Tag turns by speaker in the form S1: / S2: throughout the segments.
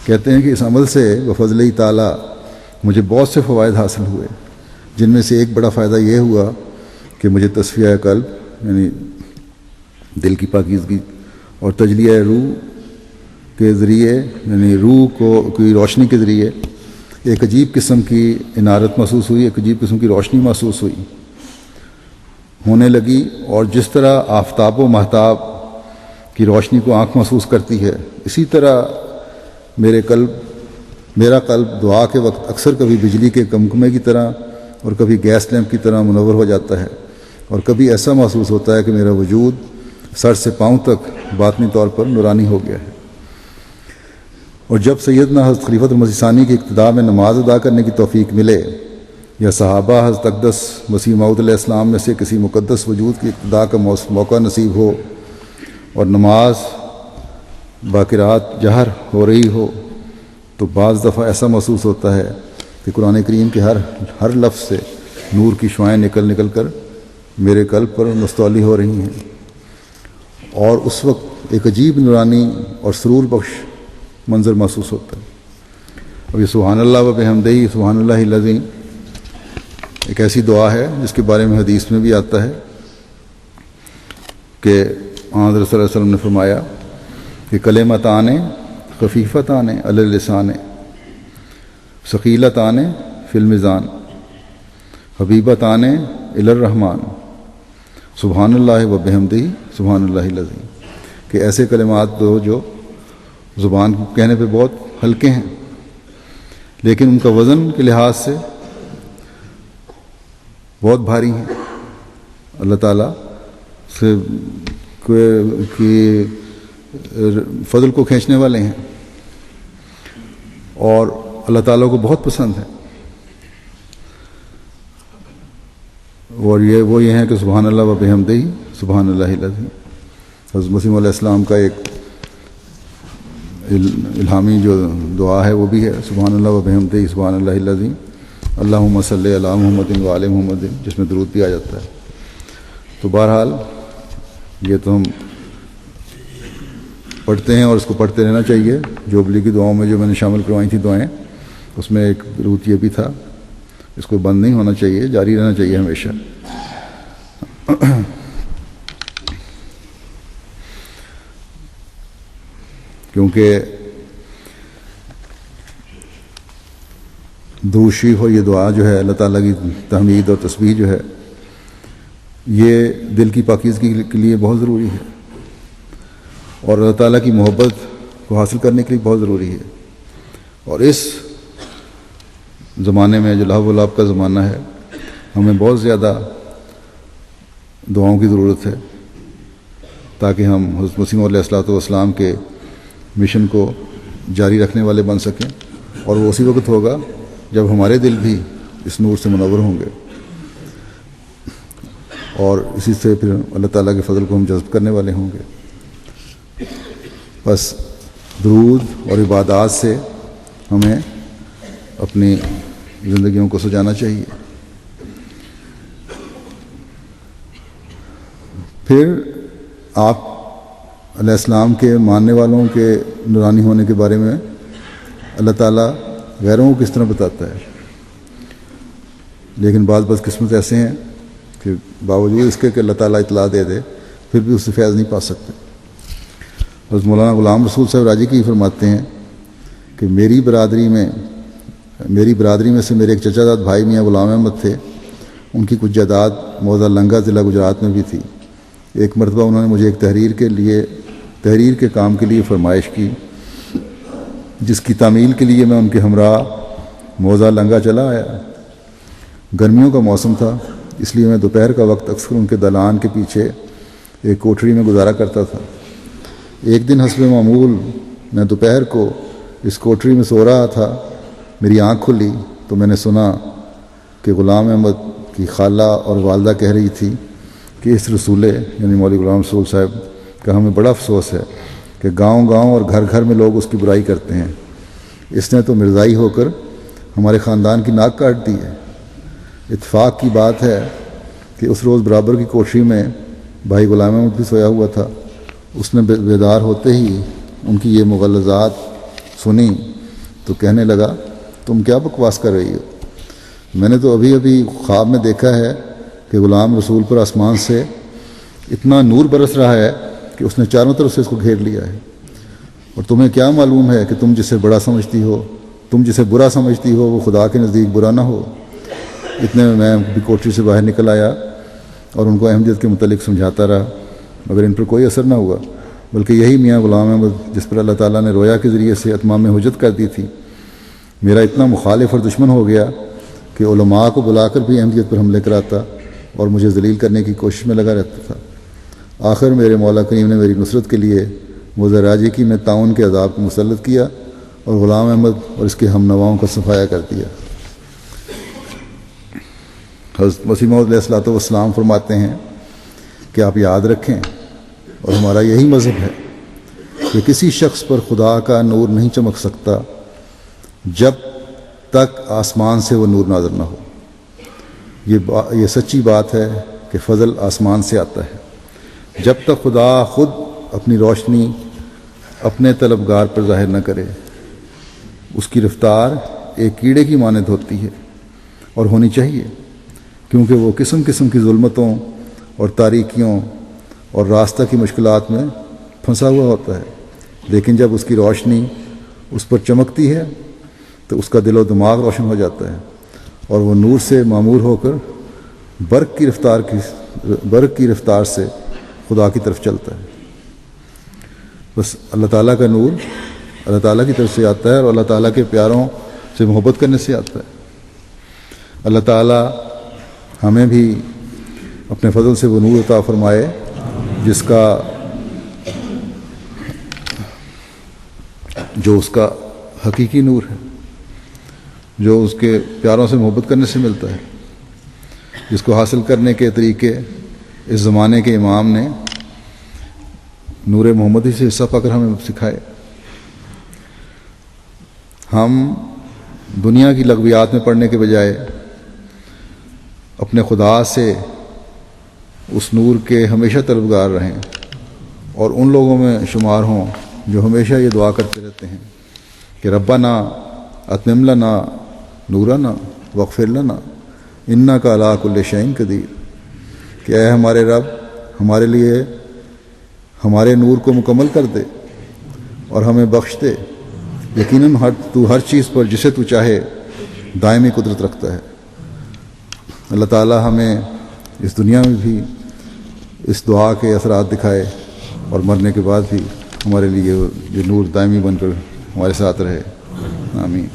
S1: کہتے ہیں کہ اس عمل سے بفضل تعالیٰ مجھے بہت سے فوائد حاصل ہوئے، جن میں سے ایک بڑا فائدہ یہ ہوا کہ مجھے تصفیہ قلب یعنی دل کی پاکیزگی اور تجلیہ روح کے ذریعے یعنی روح کی روشنی کے ذریعے ایک عجیب قسم کی انارت محسوس ہوئی، ایک عجیب قسم کی روشنی محسوس ہونے لگی، اور جس طرح آفتاب و مہتاب کی روشنی کو آنکھ محسوس کرتی ہے، اسی طرح میرا قلب دعا کے وقت اکثر کبھی بجلی کے کمکمے کی طرح اور کبھی گیس لیمپ کی طرح منور ہو جاتا ہے، اور کبھی ایسا محسوس ہوتا ہے کہ میرا وجود سر سے پاؤں تک باطنی طور پر نورانی ہو گیا ہے۔ اور جب سیدنا حضرت خلیفۃ المسیح ثانی کی اقتداء میں نماز ادا کرنے کی توفیق ملے، یا صحابہ حضرت اقدس مسیح موعود علیہ السلام میں سے کسی مقدس وجود کی اقتداء کا موقع نصیب ہو اور نماز باقرات جہر ہو رہی ہو، تو بعض دفعہ ایسا محسوس ہوتا ہے کہ قرآن کریم کے ہر لفظ سے نور کی شعائیں نکل کر میرے قلب پر مستولی ہو رہی ہیں، اور اس وقت ایک عجیب نورانی اور سرور بخش منظر محسوس ہوتا ہے۔ اب یہ سبحان اللہ و بحمدہ سبحان اللہ العظیم ایک ایسی دعا ہے جس کے بارے میں حدیث میں بھی آتا ہے کہ حضرت صلی اللہ علیہ وسلم نے فرمایا کہ کلمتان خفیفتان علی اللسان ثقیلتان فی المیزان حبیبتان الی الرحمن سبحان اللہ و بحمدہ سبحان اللہ العظیم، کہ ایسے کلمات دو جو زبان کہنے پہ بہت ہلکے ہیں لیکن ان کا وزن کے لحاظ سے بہت بھاری ہیں، اللہ تعالیٰ سے کی فضل کو کھینچنے والے ہیں اور اللہ تعالیٰ کو بہت پسند ہے۔ اور وہ یہ ہیں کہ سبحان اللہ و بحمدہ سبحان اللہ العظیم۔ حضرت مسیح علیہ السلام کا ایک الہامی جو دعا ہے وہ بھی ہے سبحان اللہ و بحمدہ سبحان اللہ العظیم اللہم صلی علی محمد و آل محمد، جس میں درود بھی آ جاتا ہے۔ تو بہرحال یہ تو ہم پڑھتے ہیں اور اس کو پڑھتے رہنا چاہیے۔ جوبلی کی دعاؤں میں جو میں نے شامل کروائی تھیں دعائیں، اس میں ایک درود یہ بھی تھا، اس کو بند نہیں ہونا چاہیے، جاری رہنا چاہیے ہمیشہ۔ کیونکہ درود شریف اور یہ دعا جو ہے اللہ تعالیٰ کی تحمید اور تسبیح جو ہے یہ دل کی پاکیزگی کے لیے بہت ضروری ہے اور اللہ تعالیٰ کی محبت کو حاصل کرنے کے لیے بہت ضروری ہے۔ اور اس زمانے میں جو لہو و لعب کا زمانہ ہے، ہمیں بہت زیادہ دعاؤں کی ضرورت ہے تاکہ ہم حضرت مسیح علیہ الصلوۃ والسلام کے مشن کو جاری رکھنے والے بن سکیں، اور وہ اسی وقت ہوگا جب ہمارے دل بھی اس نور سے منور ہوں گے، اور اسی سے پھر اللہ تعالیٰ کے فضل کو ہم جذب کرنے والے ہوں گے۔ بس درود اور عبادات سے ہمیں اپنی زندگیوں کو سجانا چاہیے۔ پھر آپ علیہ السلام کے ماننے والوں کے نورانی ہونے کے بارے میں اللہ تعالیٰ غیروں کو کس طرح بتاتا ہے، لیکن بعض قسمت ایسے ہیں کہ باوجود اس کے کہ اللہ تعالیٰ اطلاع دے دے پھر بھی اس سے فیض نہیں پا سکتے۔ حضرت مولانا غلام رسول صاحب راجی کی فرماتے ہیں کہ میری برادری میں سے میرے ایک چچا زاد بھائی میاں غلام احمد تھے، ان کی کچھ جائیداد موضع لنگا ضلع گجرات میں بھی تھی۔ ایک مرتبہ انہوں نے مجھے ایک تحریر کے کام کے لیے فرمائش کی، جس کی تعمیل کے لیے میں ان کے ہمراہ موضع لنگا چلا آیا۔ گرمیوں کا موسم تھا، اس لیے میں دوپہر کا وقت اکثر ان کے دالان کے پیچھے ایک کوٹھری میں گزارا کرتا تھا۔ ایک دن حسب معمول میں دوپہر کو اس کوٹھری میں سو رہا تھا، میری آنکھ کھلی تو میں نے سنا کہ غلام احمد کی خالہ اور والدہ کہہ رہی تھی کہ اس رسول یعنی مولوی غلام رسول صاحب کا ہمیں بڑا افسوس ہے کہ گاؤں گاؤں اور گھر گھر میں لوگ اس کی برائی کرتے ہیں، اس نے تو مرزائی ہو کر ہمارے خاندان کی ناک کاٹ دی ہے۔ اتفاق کی بات ہے کہ اس روز برابر کی کوٹھری میں بھائی غلام احمد بھی سویا ہوا تھا۔ اس نے بیدار ہوتے ہی ان کی یہ مغلظات سنی تو کہنے لگا تم کیا بکواس کر رہی ہو؟ میں نے تو ابھی ابھی خواب میں دیکھا ہے کہ غلام رسول پر آسمان سے اتنا نور برس رہا ہے کہ اس نے چاروں طرف سے اس کو گھیر لیا ہے، اور تمہیں کیا معلوم ہے کہ تم جسے بڑا سمجھتی ہو، تم جسے برا سمجھتی ہو وہ خدا کے نزدیک برا نہ ہو۔ اتنے میں بھی کوٹری سے باہر نکل آیا اور ان کو احمدیت کے متعلق سمجھاتا رہا، مگر ان پر کوئی اثر نہ ہوا، بلکہ یہی میاں غلام احمد جس پر اللہ تعالیٰ نے رویا کے ذریعے سے اتمام حجت کر دی تھی، میرا اتنا مخالف اور دشمن ہو گیا کہ علماء کو بلا کر بھی احمدیت پر حملے کراتا اور مجھے ذلیل کرنے کی کوشش میں لگا رہتا تھا۔ آخر میرے مولا کریم نے میری نصرت کے لیے راجی کی میں تعاون کے عذاب کو مسلط کیا اور غلام احمد اور اس کے ہم نواؤں کا صفایا کر دیا۔ حضرت مسیح موعود علیہ الصلوۃ والسلام فرماتے ہیں کہ آپ یاد رکھیں، اور ہمارا یہی مذہب ہے کہ کسی شخص پر خدا کا نور نہیں چمک سکتا جب تک آسمان سے وہ نور نازل نہ ہو۔ یہ سچی بات ہے کہ فضل آسمان سے آتا ہے۔ جب تک خدا خود اپنی روشنی اپنے طلبگار پر ظاہر نہ کرے، اس کی رفتار ایک کیڑے کی مانند ہوتی ہے اور ہونی چاہیے، کیونکہ وہ قسم قسم کی ظلمتوں اور تاریکیوں اور راستہ کی مشکلات میں پھنسا ہوا ہوتا ہے، لیکن جب اس کی روشنی اس پر چمکتی ہے تو اس کا دل و دماغ روشن ہو جاتا ہے اور وہ نور سے معمور ہو کر برق کی رفتار سے خدا کی طرف چلتا ہے۔ بس اللہ تعالیٰ کا نور اللہ تعالیٰ کی طرف سے آتا ہے اور اللہ تعالیٰ کے پیاروں سے محبت کرنے سے آتا ہے۔ اللہ تعالیٰ ہمیں بھی اپنے فضل سے وہ نور عطا فرمائے جو اس کا حقیقی نور ہے، جو اس کے پیاروں سے محبت کرنے سے ملتا ہے، جس کو حاصل کرنے کے طریقے اس زمانے کے امام نے نور محمدی سے حصہ پا کر ہمیں سکھائے۔ ہم دنیا کی لغویات میں پڑھنے کے بجائے اپنے خدا سے اس نور کے ہمیشہ طلبگار رہیں اور ان لوگوں میں شمار ہوں جو ہمیشہ یہ دعا کرتے رہتے ہیں کہ ربنا اتمم لنا نورنا واغفر لنا انک علی کل شیء قدیر، کہ اے ہمارے رب ہمارے لیے ہمارے نور کو مکمل کر دے اور ہمیں بخش دے، یقیناً تو ہر چیز پر جسے تو چاہے دائمی قدرت رکھتا ہے۔ اللہ تعالیٰ ہمیں اس دنیا میں بھی اس دعا کے اثرات دکھائے اور مرنے کے بعد بھی ہمارے لیے یہ نور دائمی بن کر ہمارے ساتھ رہے، آمین۔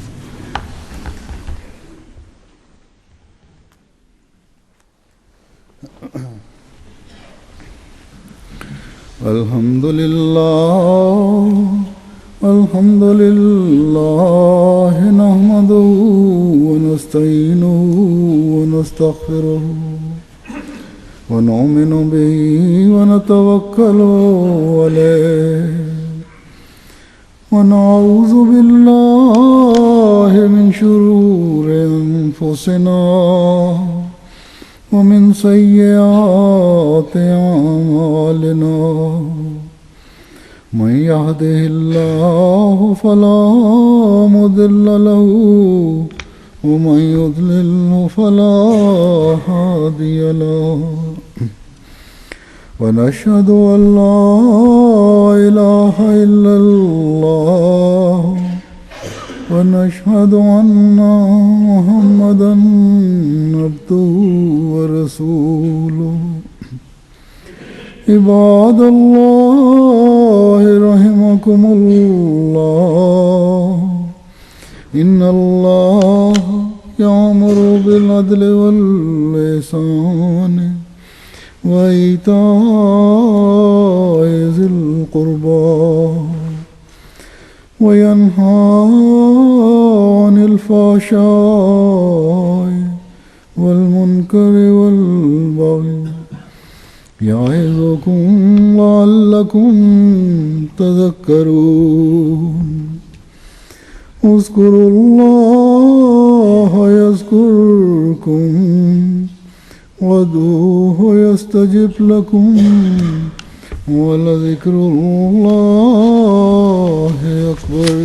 S1: الحمد للہ نحمده ونستعینه ونستغفره ونؤمن به ونتوکل علیہ ونعوذ باللہ من شرور انفسنا ومن سیئات اعمالنا من يهده الله فلا مضل له ومن يضلل فلا هادي له ونشهد أن لا إله إلا الله ونشهد أن محمدا عبده ورسوله عباد الله رحمكم الله إن الله يأمر بالعدل والإحسان وإيتاء ذي القربى وينهى عن الفحشاء والمنكر والبغي يعظكم لعلكم تذكرون اذكروا الله يذكركم وادعوه يستجب لكم ولذكر الله أكبر.